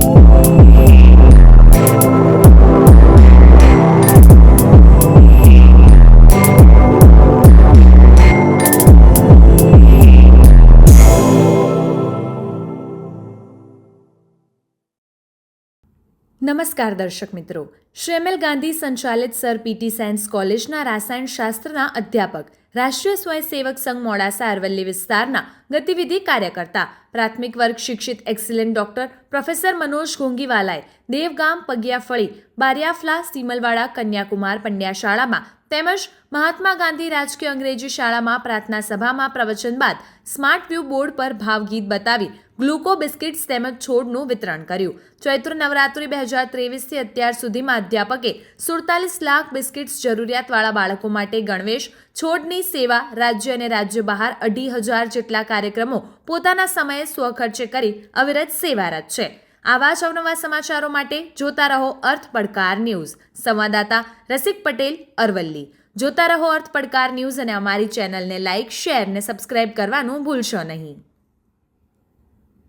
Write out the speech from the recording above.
નમસ્કાર દર્શક મિત્રો, શ્રી ગાંધી સંચાલિત સર પીટી સાયન્સ કોલેજના રસાયણશાસ્ત્રના અધ્યાપક, રાષ્ટ્રીય સ્વયંસેવક સંઘ મોડાસા અરવલ્લી વિસ્તારના ગતિવિધિ કાર્યકર્તા, પ્રાથમિક વર્ગ શિક્ષિત એક્સિલન્ટ ડોક્ટર પ્રોફેસર મનોજ ઘોંઘીવાલાએ દેવગામ, પગિયાફળી, બારિયાફલા, સીમલવાડા, કન્યાકુમાર પંડ્યા શાળામાં તેમજ મહાત્મા ગાંધી રાજકીય અંગ્રેજી શાળામાં પ્રાર્થના સભામાં પ્રવચન બાદ સ્માર્ટ વ્યૂ બોર્ડ પર ભાવગીત બતાવી ગ્લુકો બિસ્કિટ્સ તેમજ છોડનું વિતરણ કર્યું. ચૈત્ર નવરાત્રિ 2023થી અત્યાર સુધીમાં અધ્યાપકે 47 લાખ બિસ્કિટ્સ જરૂરિયાતવાળા બાળકો માટે ગણવેશ, છોડની સેવા, રાજ્ય અને રાજ્ય બહાર 2,500 જેટલા કાર્યક્રમો પોતાના સમયે સ્વખર્ચે કરી અવિરત સેવારત છે. આવા જ અવનવા સમાચારો માટે જોતા રહો અર્થ પડકાર ન્યૂઝ. સંવાદદાતા રસિક પટેલ, અરવલ્લી. જોતા રહો અર્થ પડકાર ન્યૂઝ અને અમારી ચેનલને લાઇક, શેર અને સબસ્ક્રાઇબ કરવાનું ભૂલશો નહીં.